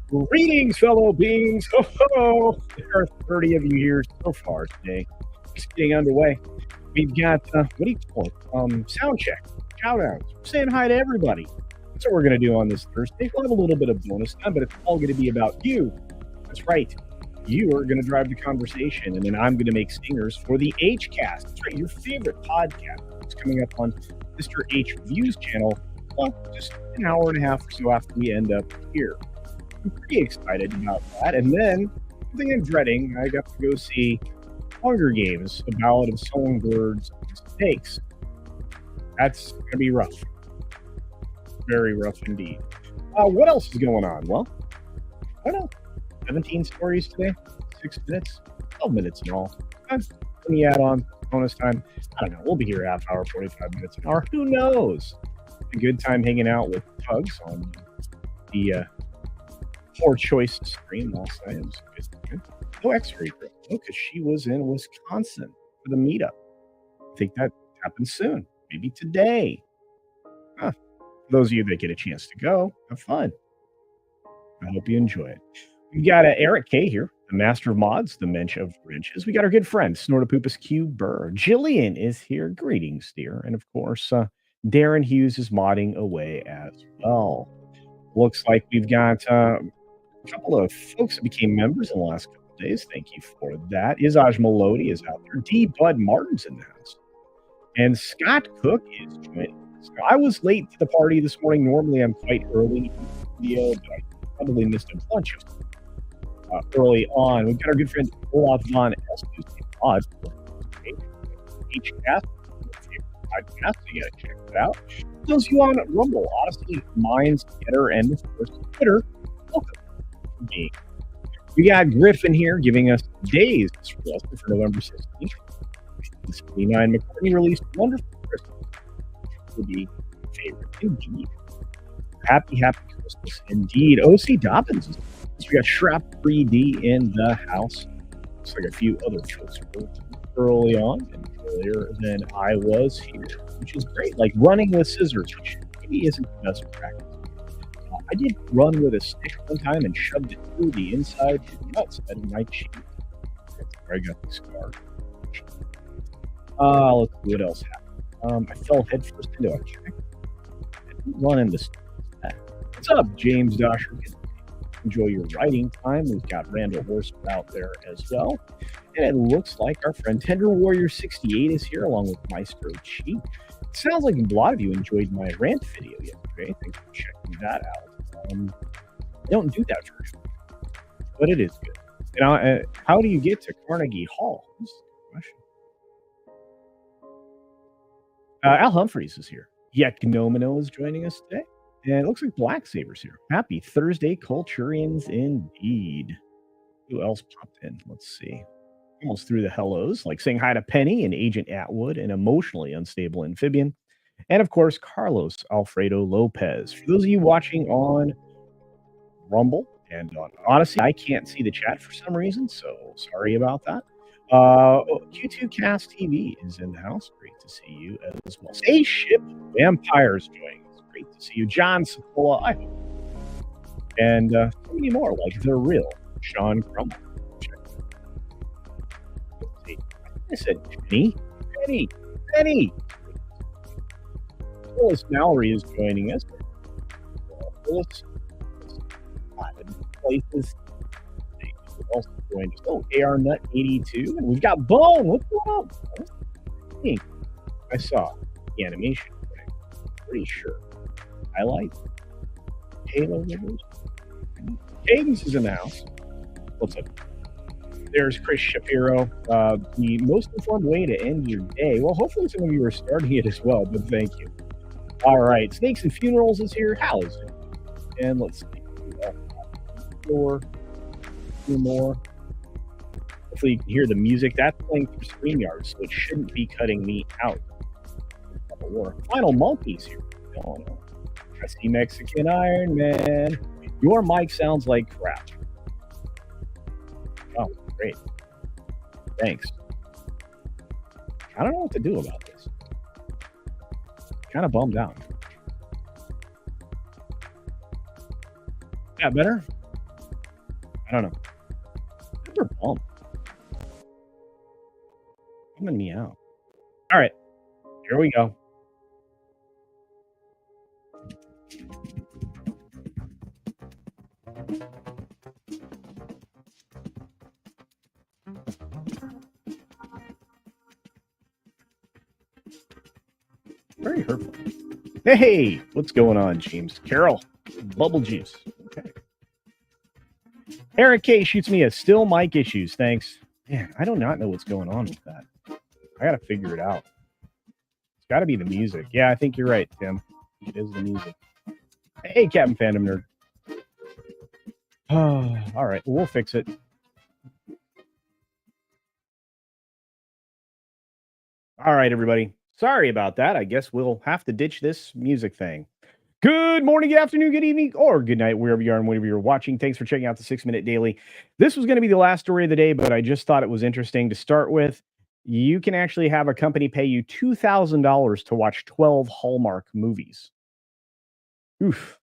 Greetings, fellow beings. Ho, ho. There are 30 of you here so far today. Just getting underway. We've got, what do you call it? Sound check, shout outs. We're saying hi to everybody. That's what we're going to do on this Thursday. We'll have a little bit of bonus time, but it's all going to be about you. That's right. You are going to drive the conversation, and then I'm going to make stingers for the H-Cast. That's right, your favorite podcast. It's coming up on Mr. H Reviews channel. Well, just an hour and a half or so after we end up here. I'm pretty excited about that. And then, something I'm dreading, I got to go see Hunger Games, The Ballad of Songbirds and Snakes. That's going to be rough. Very rough indeed. What else is going on? Well, I don't know. 17 stories today, 6 minutes, 12 minutes in all. Let me add on bonus time. I don't know. We'll be here a half hour, 45 minutes an hour. Who knows? A good time hanging out with Tugs on the Poor Choice stream last night. It was good. No X-ray girl. No, because she was in Wisconsin for the meetup. I think that happens soon. Maybe today. For those of you that get a chance to go, have fun. I hope you enjoy it. We've got Eric K here, the master of mods, the mensch of wrenches. We got our good friend, Snortopoopas Q Burr. Jillian is here. Greetings, dear. And of course, Darren Hughes is modding away as well. Looks like we've got a couple of folks that became members in the last couple of days. Thank you for that. Izaj Melody is out there. D. Bud Martin's in the house. And Scott Cook is joining us. I was late to the party this morning. Normally, I'm quite early in the video, but I probably missed a bunch of stuff early on. We've got our good friend Olaf Von S. who's the mod for HCast. Podcast, so you gotta check it out. Those of you on Rumble, Odysee, Minds, Getter, and of course Twitter, welcome to me. We got Griffin here giving us days for November 16th. 79 McCartney released Wonderful Christmas. Would be favorite indeed. Happy Christmas indeed. OC Dobbins is we got Shrap 3D in the house. Looks like a few other folks were early on and earlier than I was here, which is great. Like running with scissors, which maybe isn't the best practice. I did run with a stick one time and shoved it through the inside nuts out of my cheek. That's where I got the scar. Let's see what else happened. I fell headfirst into a check. I didn't run into that. What's up, James Dosher? Enjoy your writing time. We've got Randall Horst out there as well. And it looks like our friend Tender Warrior 68 is here along with Maestro Chi. It sounds like a lot of you enjoyed my rant video yesterday. Thanks for checking that out. I don't do that version, but it is good. And how do you get to Carnegie Hall? That's the question. Al Humphreys is here. Yaknomino is joining us today. And it looks like Black Saber's here. Happy Thursday, Culturians indeed. Who else popped in? Let's see. Almost through the hellos, like saying hi to Penny and Agent Atwood, an emotionally unstable amphibian. And of course, Carlos Alfredo Lopez. For those of you watching on Rumble and on Odysee, I can't see the chat for some reason, so sorry about that. Q2 Cast TV is in the house. Great to see you as well. Spaceship Vampires joining us. Great to see you. John Sapola, I hope. And so many more, like They're Real. Sean Crummel. I said Penny. Phyllis Mallory is joining us. Phyllis, places. Also joined us. Oh, AR Nut 82, and we've got Bone. What's going on? I saw the animation. Pretty sure. Highlight. Halo Rivers. Cadence is in the house. What's up? There's Chris Shapiro. The most informed way to end your day. Well, hopefully some of you are starting it as well, but thank you. All right. Snakes and Funerals is here. Hal is it? And let's see. Two more. Hopefully you can hear the music. That's playing through StreamYard, so it shouldn't be cutting me out. Final Monkeys here. Oh, no. I see Mexican Iron Man. Your mic sounds like crap. Oh, great. Thanks. I don't know what to do about this. Kind of bummed out. Yeah, better? I don't know. Pepper bomb. Coming me out. All right, here we go. Very hurtful. Hey, what's going on, James? Carol, bubble juice. Okay. Eric K shoots me a still mic issues. Thanks. Man, I do not know what's going on with that. I got to figure it out. It's got to be the music. Yeah, I think you're right, Tim. It is the music. Hey, Captain Fandom Nerd. All right, we'll fix it. All right, everybody. Sorry about that. I guess we'll have to ditch this music thing. Good morning, good afternoon, good evening, or good night, wherever you are and whenever you're watching. Thanks for checking out the 6 Minute Daily. This was going to be the last story of the day, but I just thought it was interesting to start with. You can actually have a company pay you $2,000 to watch 12 Hallmark movies. Oof.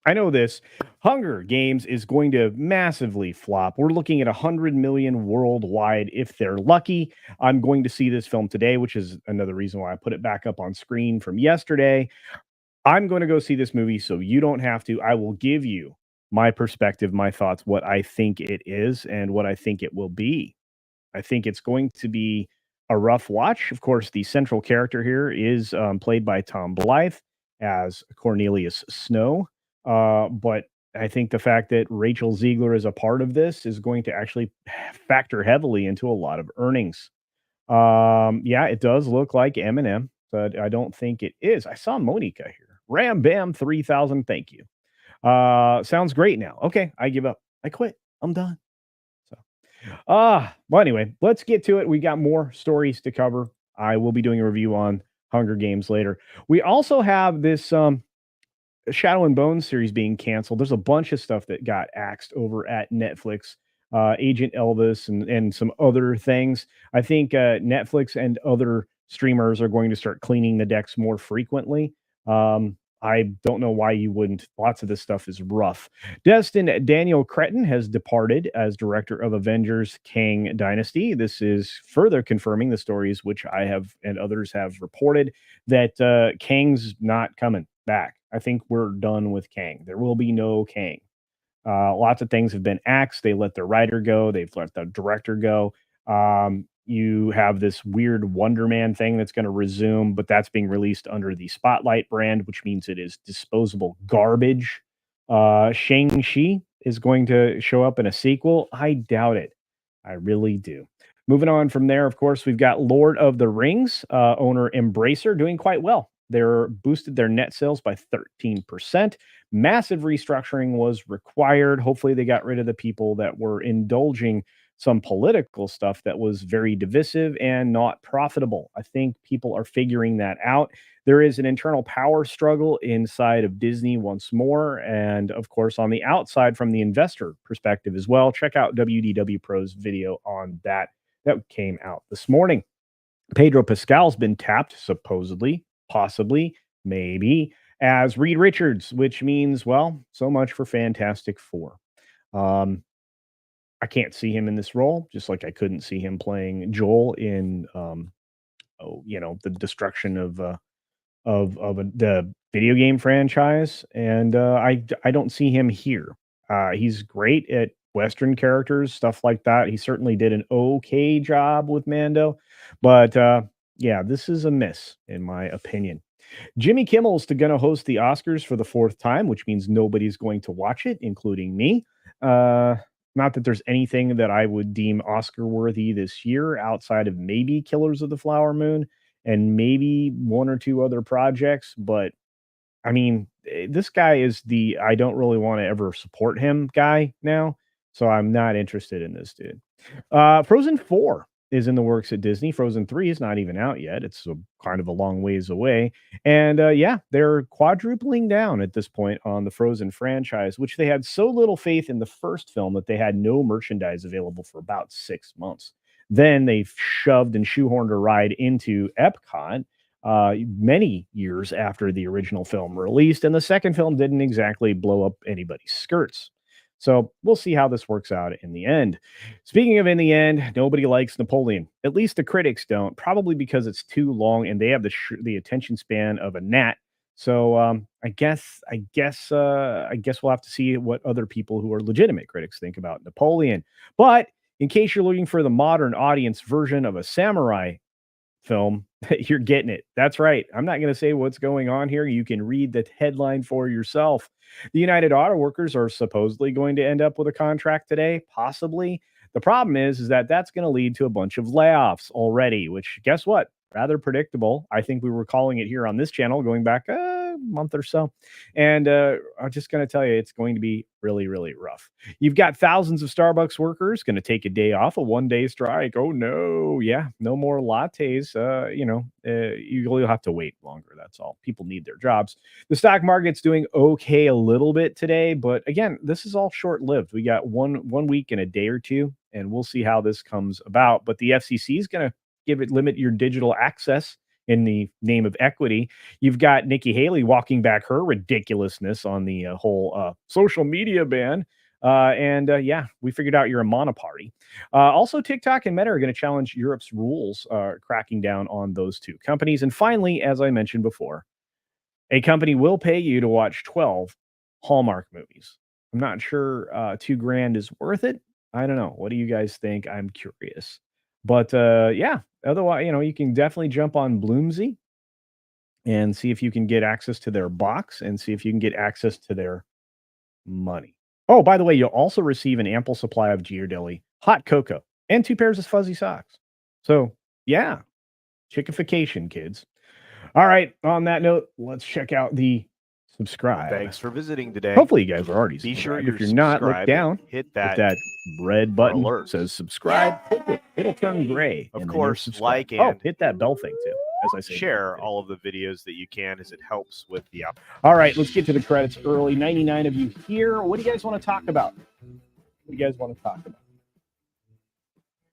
I know this. Hunger Games is going to massively flop. We're looking at 100 million worldwide if they're lucky. I'm going to see this film today, which is another reason why I put it back up on screen from yesterday. I'm going to go see this movie so you don't have to. I will give you my perspective, my thoughts, what I think it is, and what I think it will be. I think it's going to be a rough watch. Of course, the central character here is played by Tom Blythe as Cornelius Snow. But I think the fact that Rachel Ziegler is a part of this is going to actually factor heavily into a lot of earnings. Yeah, it does look like Eminem, but I don't think it is. I saw Monica here. Ram Bam 3000. Thank you. Sounds great now. Okay, I give up. I quit. I'm done. So, well, anyway, let's get to it. We got more stories to cover. I will be doing a review on Hunger Games later. We also have this Shadow and Bones series being canceled. There's a bunch of stuff that got axed over at Netflix, Agent Elvis, and some other things. I think Netflix and other streamers are going to start cleaning the decks more frequently. I don't know why you wouldn't. Lots of this stuff is rough. Destin Daniel Cretton has departed as director of Avengers Kang Dynasty. This is further confirming the stories which I have and others have reported that Kang's not coming back. I think we're done with Kang. There will be no Kang. Lots of things have been axed. They let the writer go. They've let the director go. You have this weird Wonder Man thing that's going to resume, but that's being released under the Spotlight brand, which means it is disposable garbage. Shang-Chi is going to show up in a sequel. I doubt it. I really do. Moving on from there, of course, we've got Lord of the Rings owner Embracer doing quite well. They're boosted their net sales by 13%. Massive restructuring was required. Hopefully, they got rid of the people that were indulging some political stuff that was very divisive and not profitable. I think people are figuring that out. There is an internal power struggle inside of Disney once more. And of course, on the outside, from the investor perspective as well. Check out WDW Pro's video on that came out this morning. Pedro Pascal's been tapped, supposedly, possibly, maybe, as Reed Richards, which means, well, so much for Fantastic Four. I can't see him in this role, just like I couldn't see him playing Joel in, the destruction of the video game franchise, and I don't see him here. He's great at Western characters, stuff like that. He certainly did an okay job with Mando, but yeah, this is a miss in my opinion. Jimmy Kimmel's going to host the Oscars for the fourth time, which means nobody's going to watch it, including me. Not that there's anything that I would deem Oscar worthy this year outside of maybe Killers of the Flower Moon and maybe one or two other projects. But I mean, this guy is the I don't really want to ever support him guy now. So I'm not interested in this dude. Frozen 4 is in the works at Disney. Frozen 3 is not even out yet. It's kind of a long ways away. And yeah, they're quadrupling down at this point on the Frozen franchise, which they had so little faith in the first film that they had no merchandise available for about 6 months. Then they shoved and shoehorned a ride into Epcot many years after the original film released. And the second film didn't exactly blow up anybody's skirts. So we'll see how this works out in the end. Speaking of in the end, nobody likes Napoleon. At least the critics don't, probably because it's too long and they have the attention span of a gnat. So I guess we'll have to see what other people who are legitimate critics think about Napoleon. But in case you're looking for the modern audience version of a samurai film, you're getting it. That's right. I'm not going to say what's going on here. You can read the headline for yourself. The United Auto Workers are supposedly going to end up with a contract today, possibly. The problem is that that's going to lead to a bunch of layoffs already, which guess what? Rather predictable. I think we were calling it here on this channel going back a month or so. And I'm just going to tell you, it's going to be really, really rough. You've got thousands of Starbucks workers going to take a day off, a 1-day strike. Oh no, yeah, no more lattes. You'll have to wait longer. That's all. People need their jobs. The stock market's doing okay a little bit today, but again, this is all short-lived. We got one week and a day or two, and we'll see how this comes about. But the FCC is going to limit your digital access in the name of equity. You've got Nikki Haley walking back her ridiculousness on the whole social media ban. Yeah, we figured out you're a monoparty. Also, TikTok and Meta are going to challenge Europe's rules, cracking down on those two companies. And finally, as I mentioned before, a company will pay you to watch 12 Hallmark movies. I'm not sure $2,000 is worth it. I don't know. What do you guys think? I'm curious. But yeah, otherwise, you can definitely jump on Bloomsy and see if you can get access to their box and see if you can get access to their money. Oh, by the way, you'll also receive an ample supply of Ghirardelli hot cocoa and 2 pairs of fuzzy socks. So, yeah, chickification, kids. All right, on that note, let's check out the subscribe. Thanks for visiting today. Hopefully, you guys are already Be subscribed. sure If you're not, look down. Hit that red button alerts. says subscribe. It'll turn gray. Of and course, like and hit that bell thing too. As I say, share all of the videos that you can, as it helps with the app. All right, let's get to the credits early. 99 of you here. What do you guys want to talk about? What do you guys want to talk about?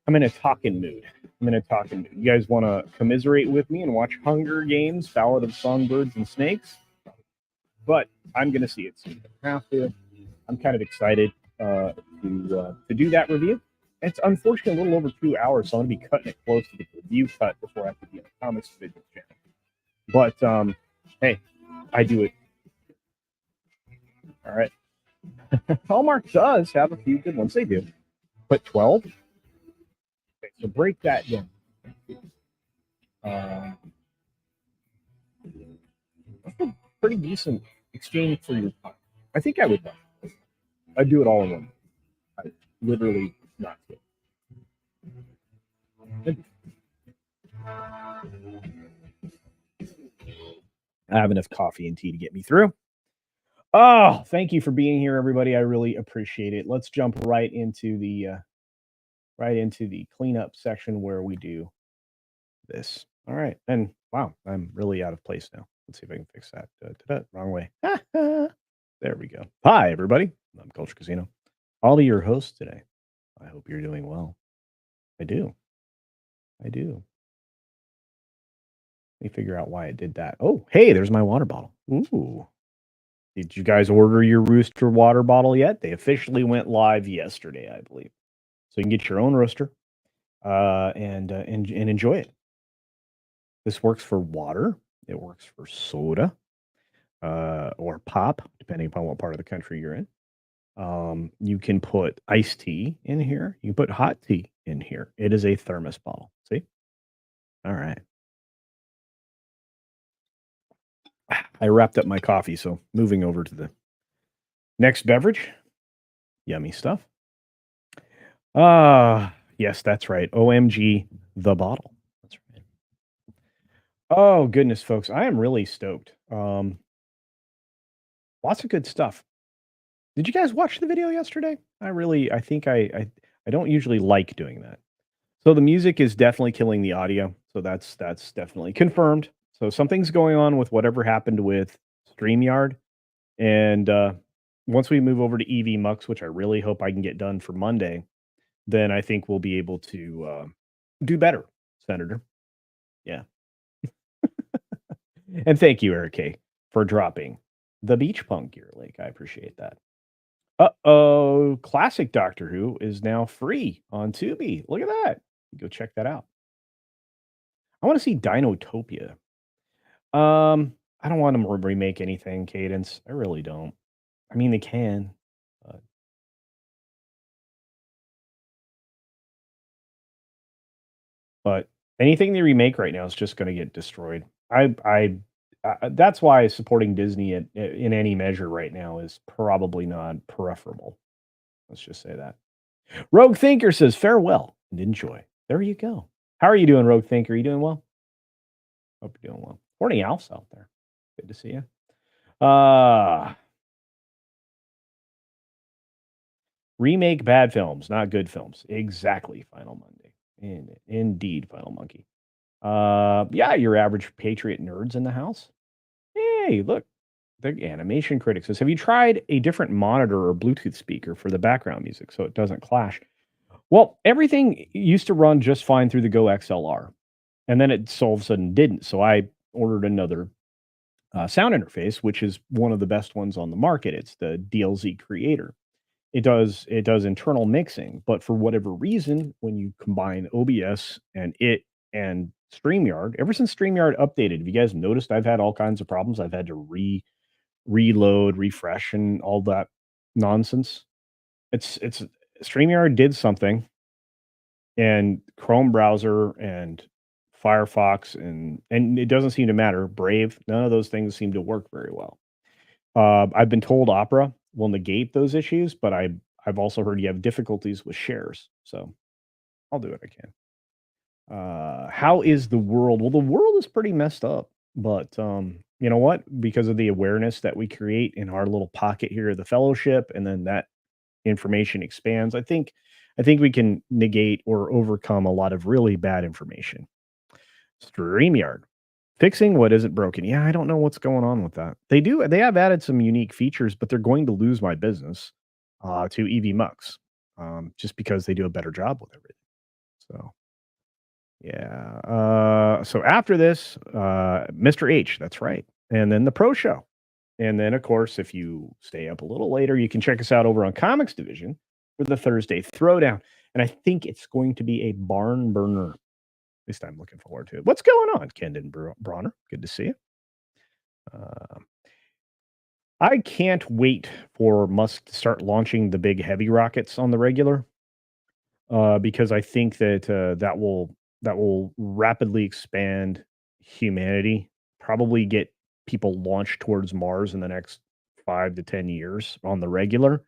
I'm in a talking mood. You guys want to commiserate with me and watch Hunger Games, Ballad of Songbirds and Snakes? But I'm going to see it soon. I have to. I'm kind of excited to do that review. It's unfortunately a little over 2 hours, so I'm going to be cutting it close to the review cut before I have to be on the Comics Division channel. But hey, I do it. All right. Hallmark does have a few good ones. They do. But 12? Okay, so break that down. That's a pretty decent exchange for your time. I think I would buy it. I'd do it all in one. I literally not good. I have enough coffee and tea to get me through. Oh, thank you for being here, everybody. I really appreciate it. Let's jump right into the cleanup section where we do this. All right. And wow, I'm really out of place now. Let's see if I can fix that. Wrong way. There we go. Hi, everybody. I'm Culture Casino. I'll be your host today. I hope you're doing well. I do. Let me figure out why I did that. Oh, hey, there's my water bottle. Ooh. Did you guys order your Rooster water bottle yet? They officially went live yesterday, I believe. So you can get your own Rooster and enjoy it. This works for water. It works for soda or pop, depending upon what part of the country you're in. You can put iced tea in here. You can put hot tea in here. It is a thermos bottle. See? All right. I wrapped up my coffee, so moving over to the next beverage. Yummy stuff. Yes, that's right. OMG, the bottle. That's right. Oh, goodness, folks. I am really stoked. Lots of good stuff. Did you guys watch the video yesterday? I think I don't usually like doing that. So the music is definitely killing the audio. So that's definitely confirmed. So something's going on with whatever happened with StreamYard. And once we move over to EV Mux, which I really hope I can get done for Monday, then I think we'll be able to do better, Senator. Yeah. And thank you, Eric K, for dropping the Beach Punk Gear link. I appreciate that. Uh-oh, classic Doctor Who is now free on Tubi. Look at that. Go check that out. I wanna see Dinotopia. I don't want them to remake anything, Cadence. I really don't. I mean, they can, but but anything they remake right now is just gonna get destroyed. That's why supporting Disney in any measure right now is probably not preferable. Let's just say that. Rogue Thinker says, "Farewell and enjoy." There you go. How are you doing, Rogue Thinker? You doing well? Hope you're doing well. Morning, Alf's out there. Good to see you. Uh Remake bad films, not good films. Exactly, Final Monday. Indeed, Final Monkey. Yeah, your average patriot nerds in the house. Hey, look, the animation critic says, "Have you tried a different monitor or Bluetooth speaker for the background music so it doesn't clash?" Well, everything used to run just fine through the Go XLR, and then it all of a sudden didn't. So I ordered another sound interface, which is one of the best ones on the market. It's the DLZ Creator. It does internal mixing, but for whatever reason, when you combine OBS and StreamYard, ever since StreamYard updated, have you guys noticed I've had all kinds of problems? I've had to reload, refresh, and all that nonsense. It's StreamYard did something, and Chrome browser and Firefox and it doesn't seem to matter. Brave, none of those things seem to work very well. I've been told Opera will negate those issues, but I've also heard you have difficulties with shares. So I'll do what I can. How is the world? Well, the world is pretty messed up, but you know what? Because of the awareness that we create in our little pocket here of the fellowship, and then that information expands, I think we can negate or overcome a lot of really bad information. StreamYard. Fixing what isn't broken. Yeah, I don't know what's going on with that. They have added some unique features, but they're going to lose my business to EV Mux just because they do a better job with everything. So, yeah. So after this, Mr. H, that's right. And then the Pro Show. And then, of course, if you stay up a little later, you can check us out over on Comics Division for the Thursday Throwdown. And I think it's going to be a barn burner. At least I'm looking forward to it. What's going on, Kendon Bronner? Good to see you. Uh, I can't wait for Musk to start launching the big heavy rockets on the regular, because I think that that will rapidly expand humanity. Probably get people launched towards Mars in the next 5 to 10 years on the regular,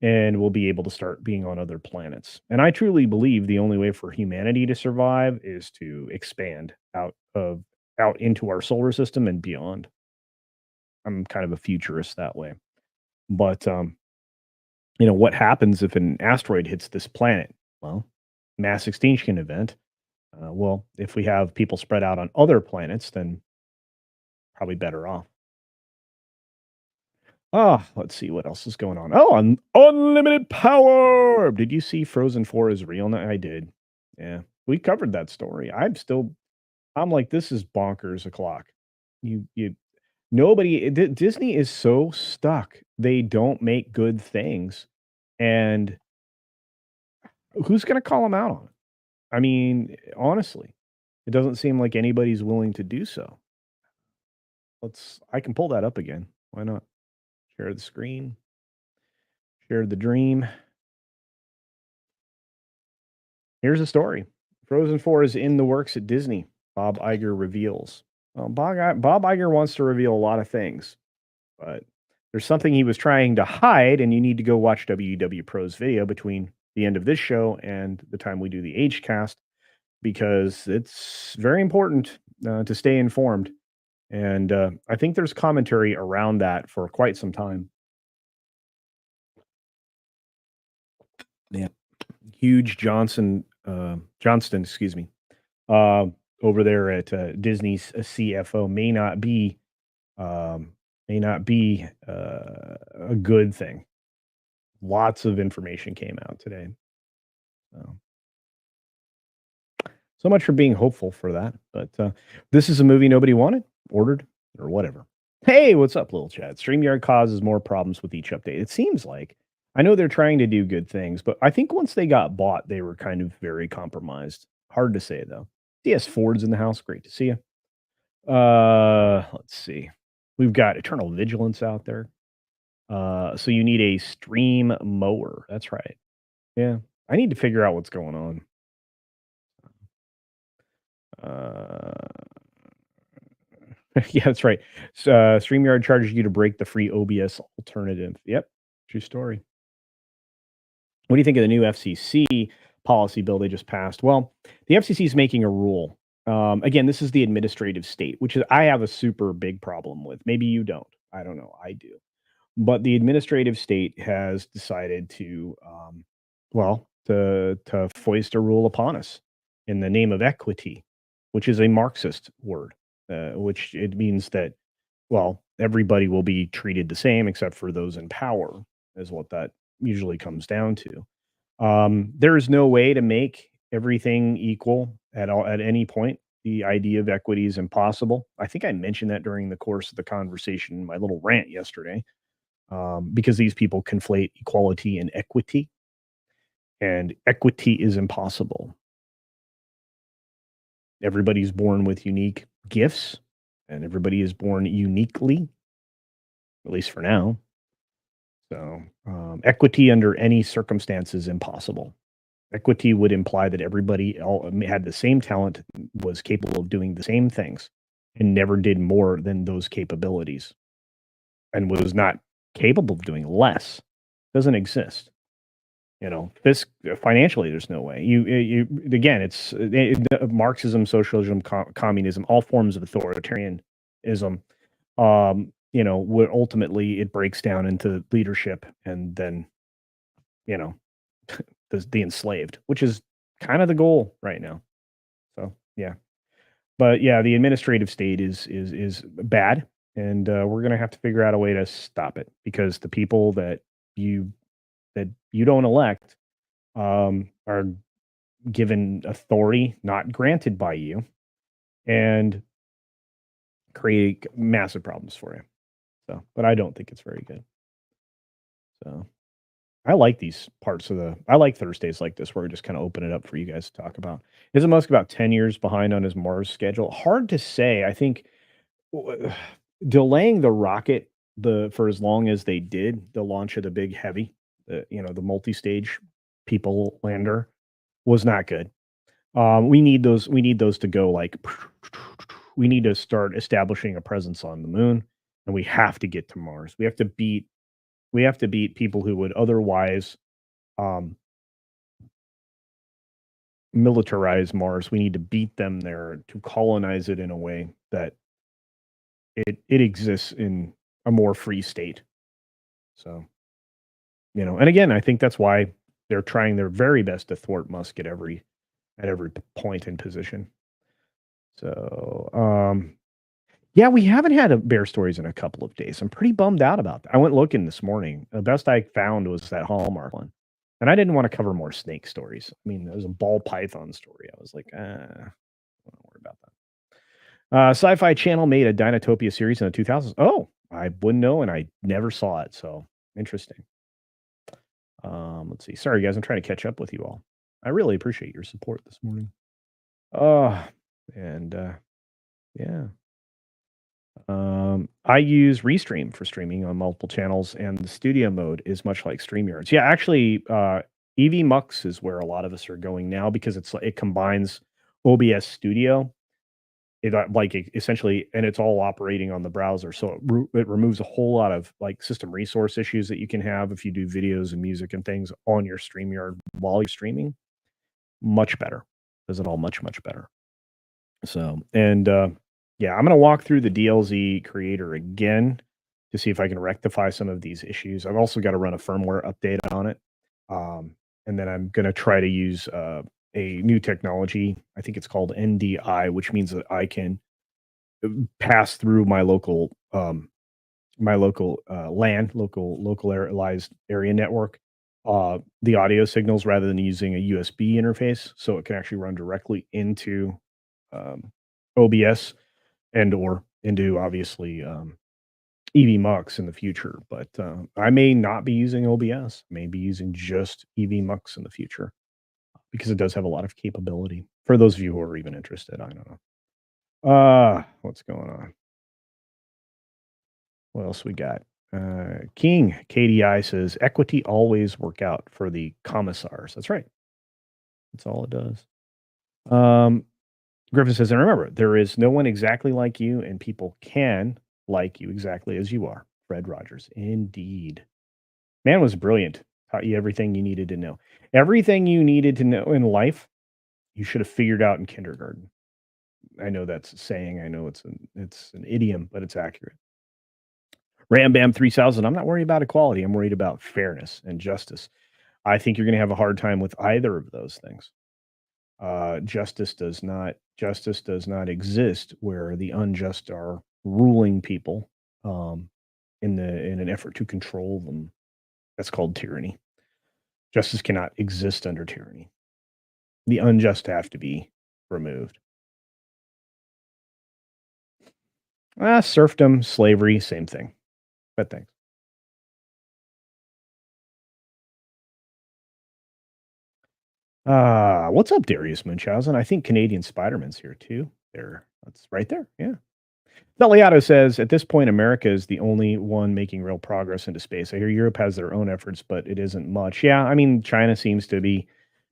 and we'll be able to start being on other planets. And I truly believe the only way for humanity to survive is to expand out into our solar system and beyond. I'm kind of a futurist that way. But what happens if an asteroid hits this planet? Well, mass extinction event. Well, if we have people spread out on other planets, then probably better off. Let's see what else is going on. Oh, unlimited power. Did you see Frozen 4 is real? No, I did. Yeah. We covered that story. I'm like, this is bonkers o'clock. You nobody Disney is so stuck. They don't make good things. And who's gonna call them out on it? I mean, honestly, it doesn't seem like anybody's willing to do so. I can pull that up again. Why not? Share the screen. Share the dream. Here's the story. Frozen 4 is in the works at Disney. Bob Iger reveals. Well, Bob Iger wants to reveal a lot of things, but there's something he was trying to hide, and you need to go watch WW Pro's video between the end of this show and the time we do the H cast, because it's very important to stay informed. And I think there's commentary around that for quite some time. Yeah. Huge Johnston, excuse me, over there at Disney's CFO may not be a good thing. Lots of information came out today. So much for being hopeful for that. But this is a movie nobody wanted, ordered, or whatever. Hey, what's up, little Chad? StreamYard causes more problems with each update. It seems like. I know they're trying to do good things, but I think once they got bought, they were kind of very compromised. Hard to say though. DS Ford's in the house. Great to see you. Let's see. We've got Eternal Vigilance out there. So you need a stream mower. That's right. Yeah. I need to figure out what's going on. Yeah, that's right. StreamYard charges you to break the free OBS alternative. Yep. True story. What do you think of the new FCC policy bill they just passed? Well, the FCC is making a rule. Again, this is the administrative state, which is I have a super big problem with. Maybe you don't. I don't know. I do. But the administrative state has decided to, to foist a rule upon us in the name of equity, which is a Marxist word, which it means that, well, everybody will be treated the same except for those in power, is what that usually comes down to. There is no way to make everything equal at any point. The idea of equity is impossible. I think I mentioned that during the course of the conversation, my little rant yesterday, because these people conflate equality and equity is impossible. Everybody's born with unique gifts, and everybody is born uniquely, at least for now. So, equity under any circumstance is impossible. Equity would imply that everybody all had the same talent, was capable of doing the same things, and never did more than those capabilities, and was not capable of doing less. Doesn't exist. This financially, there's no way. You again, it's Marxism, socialism, communism, all forms of authoritarianism. Where ultimately it breaks down into leadership, and then, the enslaved, which is kind of the goal right now. So yeah, but yeah, the administrative state is bad, and we're gonna have to figure out a way to stop it, because the people that you don't elect are given authority not granted by you, and create massive problems for you. So, but I don't think it's very good. So, I like these parts of I like Thursdays like this where we just kind of open it up for you guys to talk about. Isn't Musk about 10 years behind on his Mars schedule? Hard to say. I think w- delaying the rocket for as long as they did, the launch of the big heavy, the multi-stage people lander, was not good. We need those. We need those to go like. We need to start establishing a presence on the moon, and we have to get to Mars. We have to beat. We have to beat people who would otherwise um, militarize Mars. We need to beat them there to colonize it in a way that it exists in a more free state. So, and again, I think that's why they're trying their very best to thwart Musk at every point and position. So, yeah, we haven't had a bear stories in a couple of days. I'm pretty bummed out about that. I went looking this morning. The best I found was that Hallmark one, and I didn't want to cover more snake stories. I mean, there was a ball python story. I was like, I don't worry about that. Sci-Fi Channel made a Dinotopia series in the 2000s. Oh, I wouldn't know, and I never saw it. So interesting. Let's see. Sorry, guys, I'm trying to catch up with you all. I really appreciate your support this morning. And yeah. I use Restream for streaming on multiple channels, and the studio mode is much like StreamYards. Yeah, actually, EV Mux is where a lot of us are going now, because it combines OBS Studio, essentially, and it's all operating on the browser. So it removes a whole lot of like system resource issues that you can have if you do videos and music and things on your StreamYard while you're streaming. Much better. Does it all much better. So, and yeah, I'm going to walk through the DLZ creator again to see if I can rectify some of these issues. I've also got to run a firmware update on it. And then I'm going to try to use a new technology. I think it's called NDI, which means that I can pass through my local LAN, localized area network, the audio signals, rather than using a USB interface, so it can actually run directly into OBS and or into, obviously, EV Mux in the future, but I may not be using OBS. I may be using just EV Mux in the future because it does have a lot of capability. For those of you who are even interested, I don't know. What's going on? What else we got? King KDI says equity always work out for the commissars. That's right. That's all it does. Griffin says, and remember, there is no one exactly like you, and people can like you exactly as you are. Fred Rogers. Indeed. Man was brilliant. Taught you everything you needed to know. Everything you needed to know in life, you should have figured out in kindergarten. I know that's a saying. I know it's an idiom, but it's accurate. Ram Bam 3000. I'm not worried about equality. I'm worried about fairness and justice. I think you're going to have a hard time with either of those things. Justice does not exist where the unjust are ruling people in an effort to control them. That's called tyranny. Justice cannot exist under tyranny. The unjust have to be removed. Serfdom, slavery, same thing. But thanks. What's up, Darius Munchausen? I think Canadian Spider-Man's here too. That's right there. Yeah. Beliato says, at this point, America is the only one making real progress into space. I hear Europe has their own efforts, but it isn't much. Yeah, I mean, China seems to be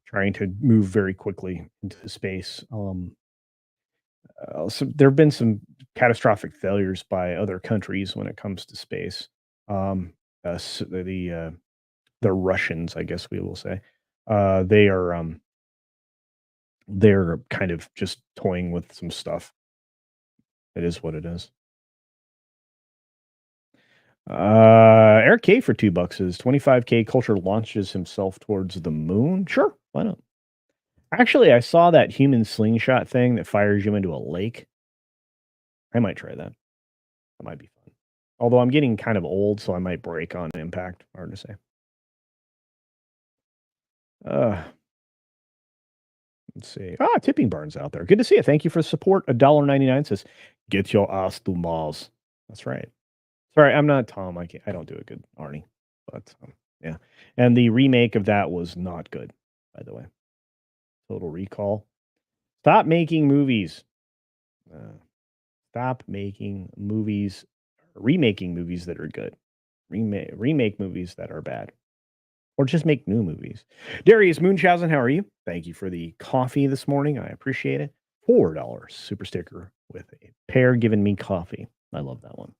trying to move very quickly into space. So there have been some catastrophic failures by other countries when it comes to space. The Russians, I guess we will say, they are they're kind of just toying with some stuff. It is what it is. Eric K for $2 is 25K culture launches himself towards the moon. Sure, why not? Actually, I saw that human slingshot thing that fires you into a lake. I might try that. That might be fun. Although I'm getting kind of old, so I might break on impact. Hard to say. Let's see. Tipping Barn's out there. Good to see you. Thank you for the support. $1.99 says, "Get your ass to Mars." That's right. Sorry, I'm not Tom. I don't do a good Arnie, but yeah. And the remake of that was not good, by the way. Total Recall. Stop making movies. Stop making movies, remaking movies that are good. Remake movies that are bad. Or just make new movies. Darius Munchausen, how are you? Thank you for the coffee this morning. I appreciate it. $4 super sticker with a pair giving me coffee. I love that one.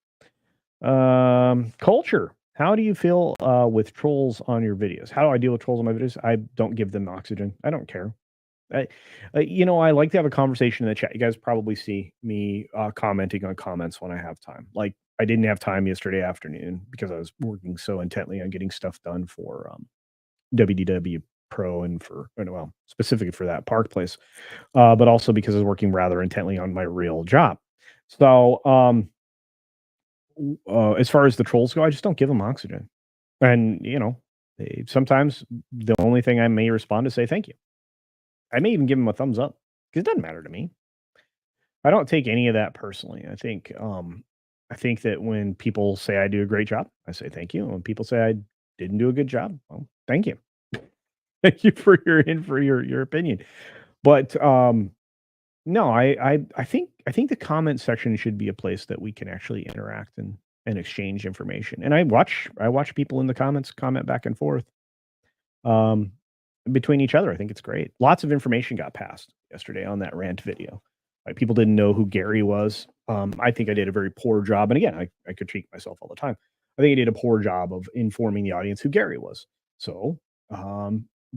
Culture. How do you feel with trolls on your videos? How do I deal with trolls on my videos? I don't give them oxygen. I don't care. I like to have a conversation in the chat. You guys probably see me commenting on comments when I have time. Like I didn't have time yesterday afternoon because I was working so intently on getting stuff done for WDW Pro and specifically for that park place, but also because I was working rather intently on my real job. So as far as the trolls go, I just don't give them oxygen. And, sometimes the only thing I may respond is say thank you. I may even give them a thumbs up because it doesn't matter to me. I don't take any of that personally. I think that when people say I do a great job, I say thank you. And when people say I didn't do a good job, well, thank you. Thank you for your opinion. But no, I think the comment section should be a place that we can actually interact and exchange information. And I watch people in the comments comment back and forth between each other. I think it's great. Lots of information got passed yesterday on that rant video. Like people didn't know who Gary was. I think I did a very poor job. And again, I critique myself all the time. I think I did a poor job of informing the audience who Gary was. So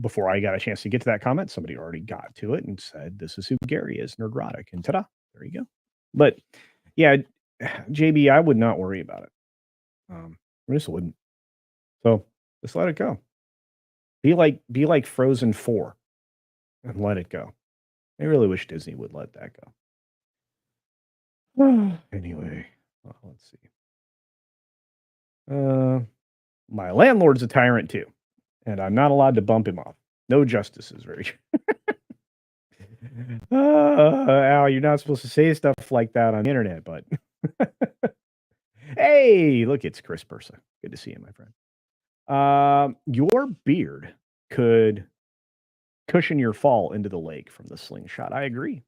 before I got a chance to get to that comment, somebody already got to it and said, "This is who Gary is, Nerdrotic." And ta-da, there you go. But yeah, JB, I would not worry about it. I just wouldn't. So just let it go. Be like Frozen 4 and let it go. I really wish Disney would let that go. Anyway, let's see. My landlord's a tyrant too, and I'm not allowed to bump him off. No justice is very Al, you're not supposed to say stuff like that on the internet, but Hey, look, it's Chris Bursa. Good to see you, my friend. Your beard could cushion your fall into the lake from the slingshot. I agree.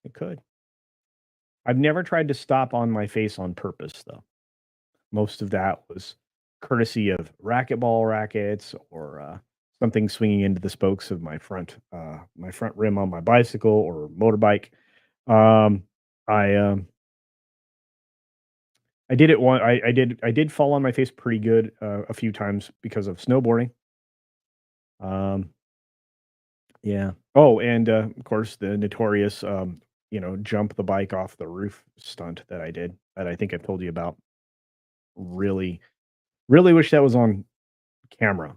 It could. I've never tried to stop on my face on purpose, though. Most of that was courtesy of racquetball rackets or something swinging into the spokes of my front rim on my bicycle or motorbike. Um, I I did it one. I did fall on my face pretty good a few times because of snowboarding. Um, yeah. Oh, and of course the notorious jump the bike off the roof stunt that I did that I think I've told you about. Really, really wish that was on camera,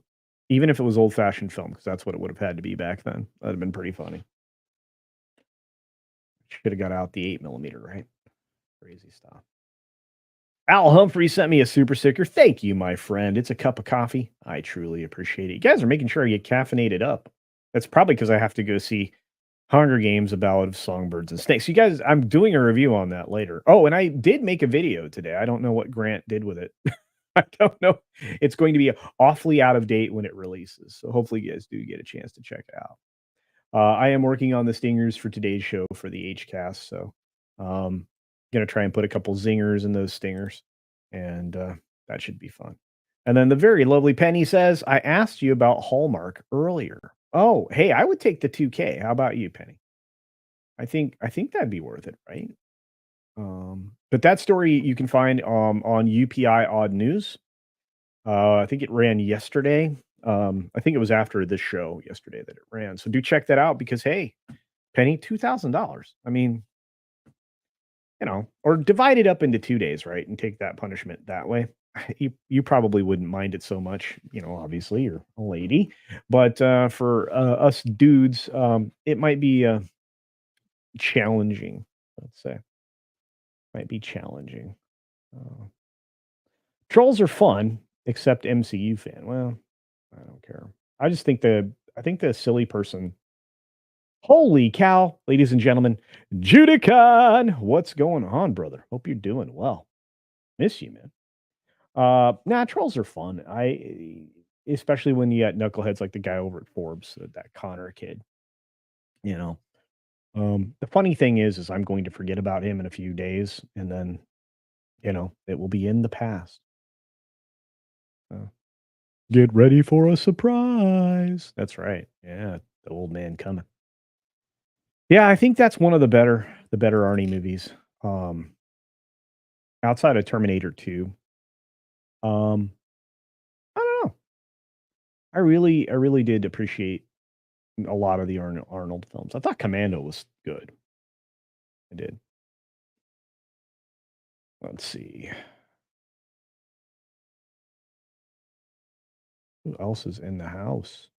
even if it was old fashioned film, because that's what it would have had to be back then. That'd have been pretty funny. Should have got out the 8 millimeter, right? Crazy stuff. Al Humphrey sent me a super sticker. Thank you, my friend. It's a cup of coffee. I truly appreciate it. You guys are making sure I get caffeinated up. That's probably because I have to go see Hunger Games: A Ballad of Songbirds and Snakes. You guys, I'm doing a review on that later. Oh, and I did make a video today. I don't know what Grant did with it. I don't know. It's going to be awfully out of date when it releases. So hopefully you guys do get a chance to check it out. I am working on the stingers for today's show for the HCast. So gonna try and put a couple zingers in those stingers, and that should be fun. And then the very lovely Penny says, "I asked you about Hallmark earlier." Oh, hey, I would take the 2K. How about you, Penny? I think that'd be worth it, right? But that story you can find on UPI Odd News. I think it ran yesterday. I think it was after this show yesterday that it ran. So do check that out because hey, Penny, $2,000. I mean, or divide it up into 2 days, right? And take that punishment that way. You probably wouldn't mind it so much, obviously you're a lady, but for us dudes, it might be challenging, let's say. Might be challenging. Uh, Trolls are fun, except MCU fan. Well, I don't care. I think the silly person. Holy cow, ladies and gentlemen, Judicon, what's going on, brother? Hope you're doing well. Miss you, man. Trolls are fun. Especially when you got knuckleheads like the guy over at Forbes, that Connor kid. You know, the funny thing is I'm going to forget about him in a few days, and then it will be in the past. Uh, Get ready for a surprise. That's right. Yeah, the old man coming. Yeah, I think that's one of the better Arnie movies. Um, Outside of Terminator 2. Um, I don't know. I really did appreciate a lot of the Arnold films. I thought Commando was good. I did. Let's see. Who else is in the house?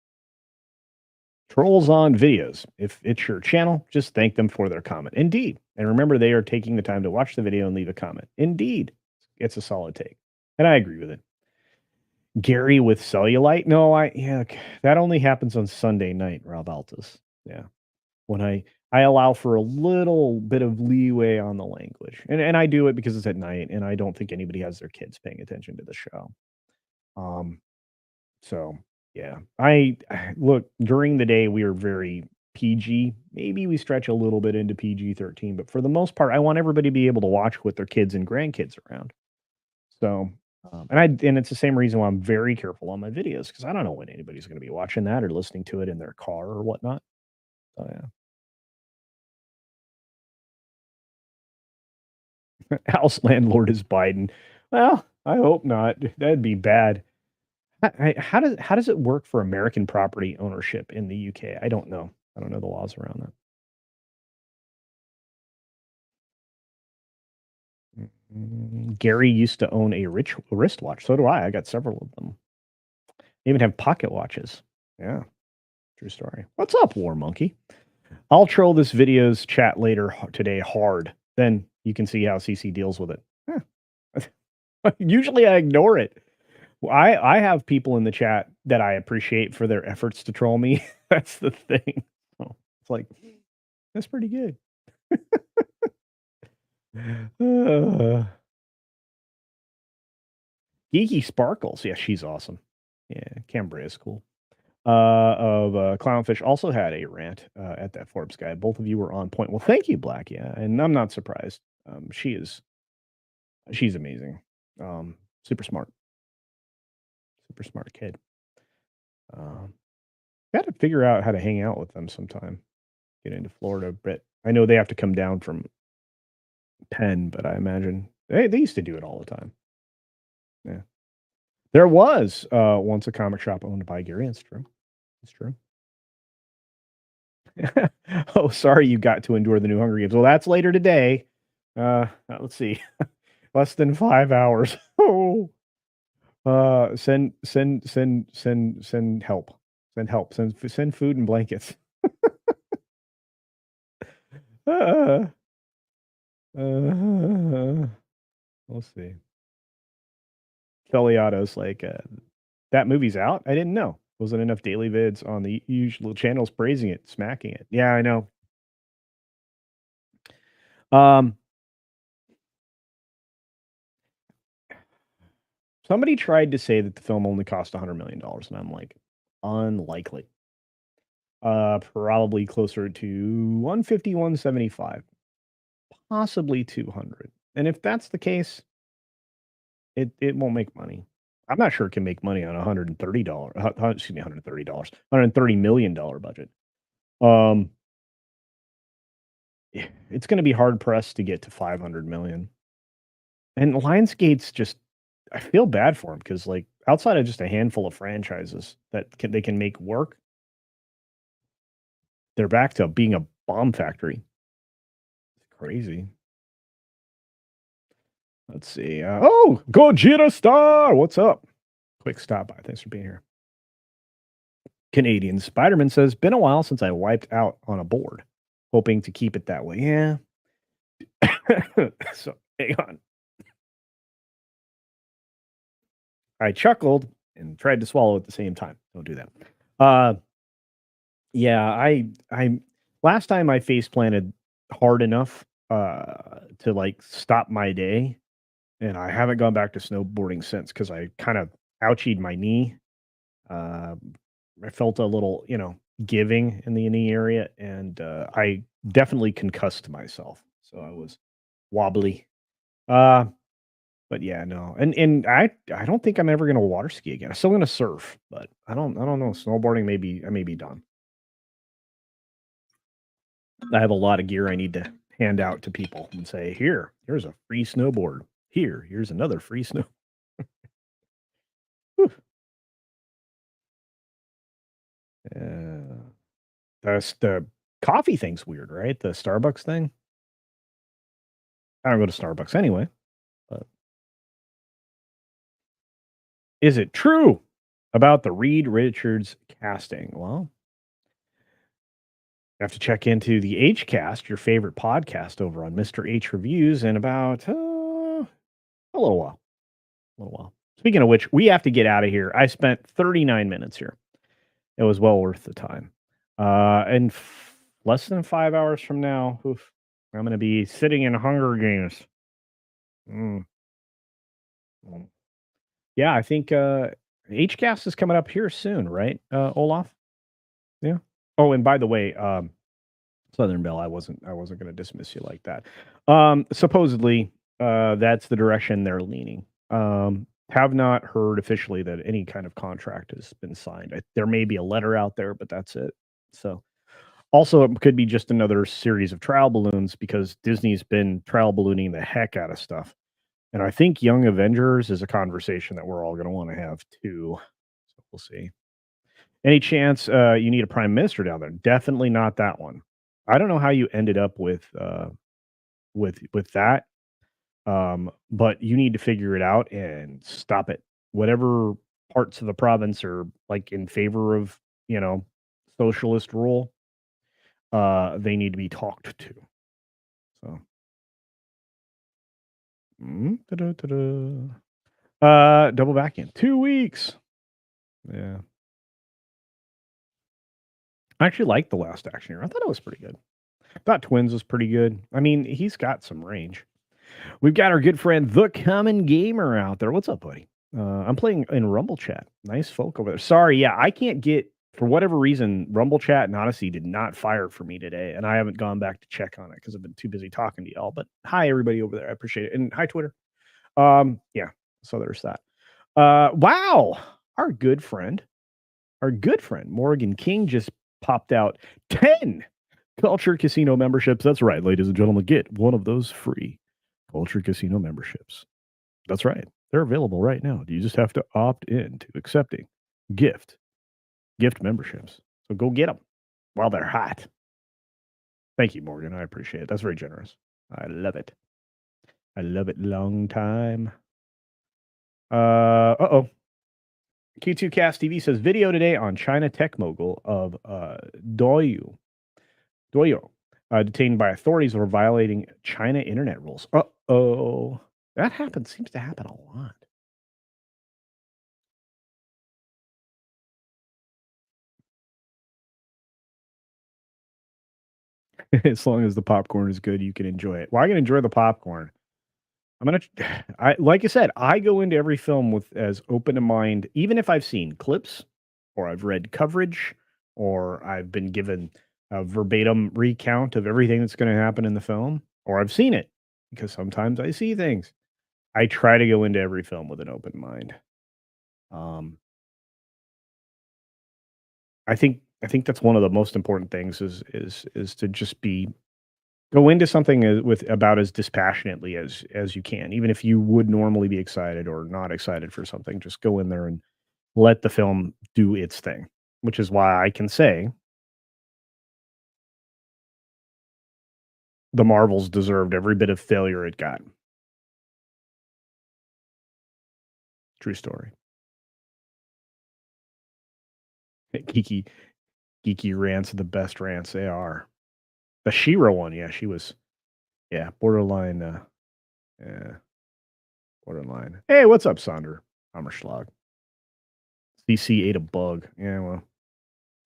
Trolls on videos. If it's your channel, just thank them for their comment. Indeed. And remember, they are taking the time to watch the video and leave a comment. Indeed. It's a solid take. And I agree with it. Gary with cellulite? No, that only happens on Sunday night, Rob Altus. Yeah. When I allow for a little bit of leeway on the language. And I do it because it's at night and I don't think anybody has their kids paying attention to the show. Um so yeah. Look, during the day we are very PG. Maybe we stretch a little bit into PG-13, but for the most part I want everybody to be able to watch with their kids and grandkids around. So, and it's the same reason why I'm very careful on my videos because I don't know when anybody's going to be watching that or listening to it in their car or whatnot. So yeah, house landlord is Biden. Well, I hope not. That'd be bad. How does it work for American property ownership in the UK? I don't know. I don't know the laws around that. Gary used to own a rich wristwatch. So do I. I got several of them. They even have pocket watches. Yeah, true story. What's up, War Monkey? I'll troll this video's chat later today hard. Then you can see how CC deals with it. Usually I ignore it. I have people in the chat that I appreciate for their efforts to troll me. That's the thing. Oh, it's like, that's pretty good. Geeky Sparkles. Yeah, she's awesome. Yeah, Cambria is cool. Clownfish also had a rant at that Forbes guy. Both of you were on point. Well, thank you, Black. Yeah, and I'm not surprised. She's amazing. Super smart kid. Got to figure out how to hang out with them sometime. Get into Florida a bit. I know they have to come down from Penn, but I imagine they used to do it all the time. Yeah. There was once a comic shop owned by Gary. It's true. It's true. Oh, sorry you got to endure the new Hunger Games. Well, that's later today. Let's see. Less than 5 hours. Oh. Send help. Send help. Send food and blankets. We'll see. Feliato's like, that movie's out? I didn't know. Wasn't enough daily vids on the usual channels praising it, smacking it. Yeah, I know. Somebody tried to say that the film only cost $100 million, and I'm like, unlikely. Probably closer to 150, 175, possibly 200. And if that's the case, it won't make money. I'm not sure it can make money on $130. Excuse me, $130, $130 million budget. It's going to be hard pressed to get to 500 million. And Lionsgate's just, I feel bad for him because, like, outside of just a handful of franchises that they can make work, they're back to being a bomb factory. It's crazy. Let's see. Oh, Gojira Star! What's up? Quick stop by. Thanks for being here. Canadian Spider-Man says, been a while since I wiped out on a board. Hoping to keep it that way. Yeah. So, hang on. I chuckled and tried to swallow at the same time. Don't do that. Yeah, I last time I face planted hard enough to like stop my day, and I haven't gone back to snowboarding since because I kind of ouchied my knee. I felt a little, giving in the knee area, and I definitely concussed myself, so I was wobbly. But yeah, no, and I don't think I'm ever gonna water ski again. I'm still gonna surf, but I don't know. Snowboarding, I may be done. I have a lot of gear I need to hand out to people and say, here's a free snowboard. Here's another free snow. The coffee thing's weird, right? The Starbucks thing. I don't go to Starbucks anyway. But is it true about the Reed Richards casting? Well, you have to check into the H Cast, your favorite podcast over on Mr. H Reviews, in about a little while. Speaking of which, we have to get out of here. I spent 39 minutes here. It was well worth the time. And less than 5 hours from now, I'm going to be sitting in Hunger Games. Yeah, I think HCast is coming up here soon, right, Olaf? Yeah. Oh, and by the way, Southern Belle, I wasn't going to dismiss you like that. Supposedly, that's the direction they're leaning. Have not heard officially that any kind of contract has been signed. There may be a letter out there, but that's it. So, also, it could be just another series of trial balloons because Disney's been trial ballooning the heck out of stuff. And I think Young Avengers is a conversation that we're all going to want to have too. So we'll see. Any chance you need a prime minister down there? Definitely not that one. I don't know how you ended up with that. But you need to figure it out and stop it. Whatever parts of the province are like in favor of, socialist rule, they need to be talked to. So, double back in 2 weeks. Yeah. I actually liked the last action hero. I thought it was pretty good. I thought Twins was pretty good. I mean, he's got some range. We've got our good friend, The Common Gamer, out there. What's up, buddy? I'm playing in Rumble Chat. Nice folk over there. Sorry, yeah, I can't get for whatever reason, Rumble Chat and Odyssey did not fire for me today, and I haven't gone back to check on it because I've been too busy talking to y'all. But hi, everybody over there. I appreciate it. And hi, Twitter. Yeah, so there's that. Wow, our good friend Morgan King just popped out 10 Culture Casino memberships. That's right, ladies and gentlemen, get one of those free Culture Casino memberships. That's right. They're available right now. You just have to opt in to accepting gift gift memberships. So go get them while they're hot. Thank you, Morgan. I appreciate it. That's very generous. I love it. I love it. Long time. Uh-oh. Q2 Cast TV says video today on China tech mogul of Doyo, detained by authorities for violating China internet rules. Uh-oh. That happens. Seems to happen a lot. As long as the popcorn is good, you can enjoy it. Well, I can enjoy the popcorn. I'm gonna I like I said, I go into every film with as open a mind, even if I've seen clips or I've read coverage or I've been given a verbatim recount of everything that's gonna happen in the film, or I've seen it, because sometimes I see things. I try to go into every film with an open mind. Um, I think that's one of the most important things is to just be go into something with about as dispassionately as you can, even if you would normally be excited or not excited for something. Just go in there and let the film do its thing, which is why I can say the Marvels deserved every bit of failure it got. True story. Geeky geeky rants are the best rants. They are. The Shira one, yeah, she was borderline. Yeah, borderline. Hey, what's up, Sonder? Hammerschlag. CC ate a bug. Yeah, well,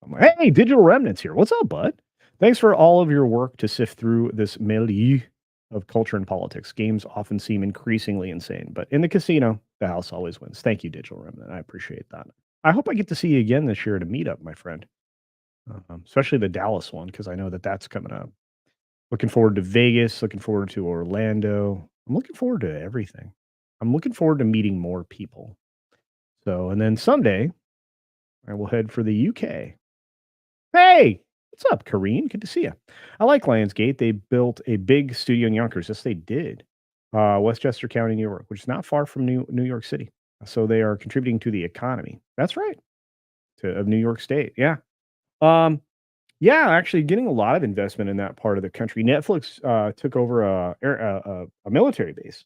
I'm like, hey, Digital Remnants here. What's up, bud? Thanks for all of your work to sift through this milieu of culture and politics. Games often seem increasingly insane, but in the casino, the house always wins. Thank you, Digital Remnant. I appreciate that. I hope I get to see you again this year at a meetup, my friend. Especially the Dallas one, because I know that that's coming up. Looking forward to Vegas. Looking forward to Orlando. I'm looking forward to everything. I'm looking forward to meeting more people. So, and then someday I will head for the UK. Hey, what's up, Kareen? Good to see you. I like Lionsgate. They built a big studio in Yonkers. Yes, they did. Westchester County, New York, which is not far from New York City. So they are contributing to the economy. That's right. Of New York State. Yeah. Um, yeah, actually getting a lot of investment in that part of the country. Netflix took over a military base.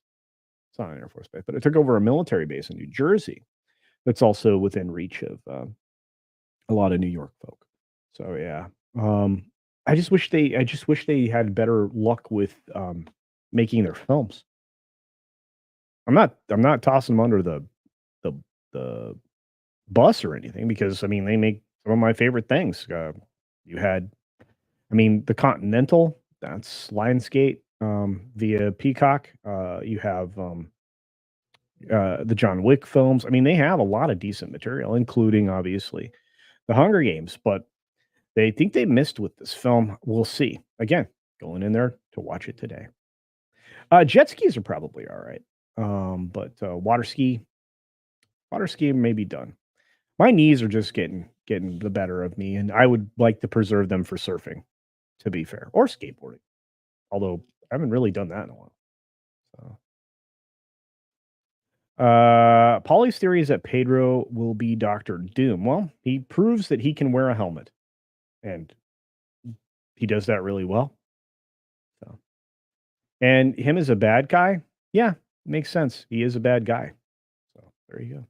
It's not an Air Force base, but it took over a military base in New Jersey that's also within reach of a lot of New York folk. So yeah, um, I just wish they had better luck with making their films. I'm not tossing them under the the bus or anything because I mean they make some of my favorite things. You had, I mean, the Continental, that's Lionsgate via Peacock. You have the John Wick films. I mean, they have a lot of decent material, including obviously the Hunger Games, but they think they missed with this film. We'll see. Again, going in there to watch it today. Jet skis are probably all right, but water ski may be done. My knees are just getting the better of me, and I would like to preserve them for surfing. To be fair, or skateboarding. Although I haven't really done that in a while. So. Polly's theory is that Pedro will be Doctor Doom. Well, he proves that he can wear a helmet, and he does that really well. So, and him as a bad guy, yeah, makes sense. He is a bad guy. So there you go.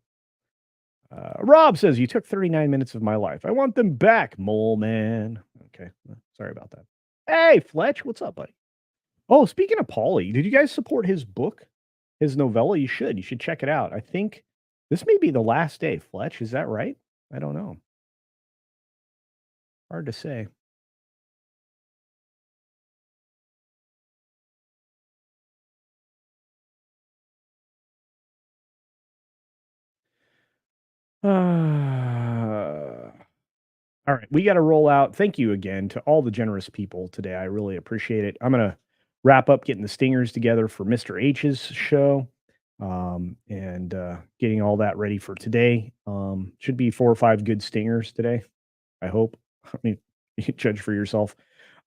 Rob says you took 39 minutes of my life. I want them back, mole man. Okay, sorry about that. Hey, Fletch, what's up, buddy? Oh, speaking of Pauly, did you guys support his book, his novella? You should. You should check it out. I think this may be the last day, Fletch. Is that right? I don't know. Hard to say. All right, we got to roll out. Thank you again to all the generous people today. I really appreciate it. I'm going to wrap up getting the stingers together for Mr. H's show, and getting all that ready for today. Should be 4 or 5 good stingers today, I hope. I mean, you can judge for yourself.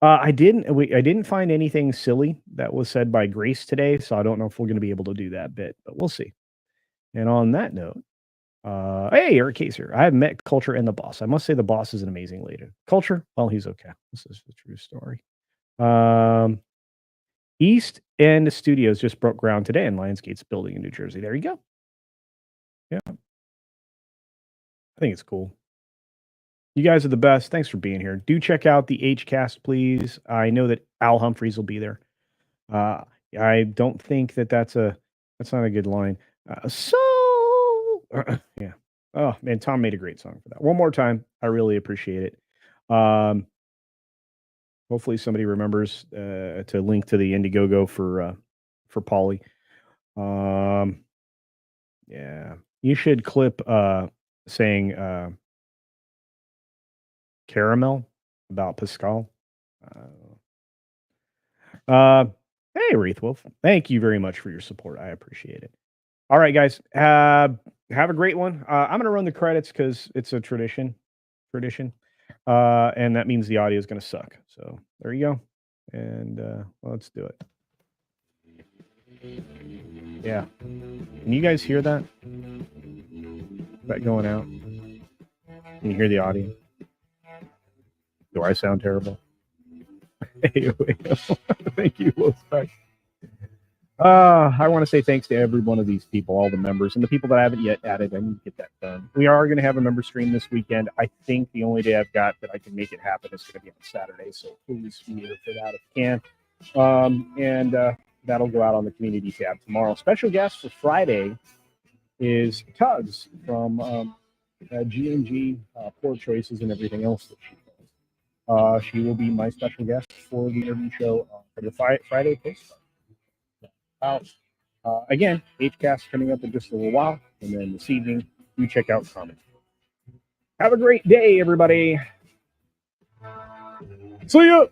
I didn't find anything silly that was said by Grace today, so I don't know if we're going to be able to do that bit, but we'll see. And on that note, hey, Eric Case here. I have met Culture and the boss. I must say the boss is an amazing lady. Culture, well, he's okay. This is the true story. East End Studios just broke ground today in Lionsgate's building in New Jersey. There you go. Yeah, I think it's cool. You guys are the best. Thanks for being here. Do check out the HCast, please. I know that Al Humphreys will be there. I don't think that's not a good line. Yeah. Oh man, Tom made a great song for that. One more time, I really appreciate it. Hopefully somebody remembers to link to the Indiegogo for Polly. Yeah, you should clip saying caramel about Pascal. Hey, Wreath Wolf, thank you very much for your support. I appreciate it. All right, guys, have a great one. I'm going to run the credits because it's a tradition, and that means the audio is going to suck. So there you go, and let's do it. Yeah, can you guys hear that? That going out? Can you hear the audio? Do I sound terrible? Hey, thank you, Will Spec. I want to say thanks to every one of these people, all the members, and the people that I haven't yet added. I need to get that done. We are going to have a member stream this weekend. I think the only day I've got that I can make it happen is going to be on Saturday, so please be here for that if you can. And that'll go out on the community tab tomorrow. Special guest for Friday is Tugs from G&G, Poor Choices, and everything else that she does. She will be my special guest for the interview show for the Friday post. Again, HCast coming up in just a little while, and then this evening, you check out Common. Have a great day, everybody. See ya.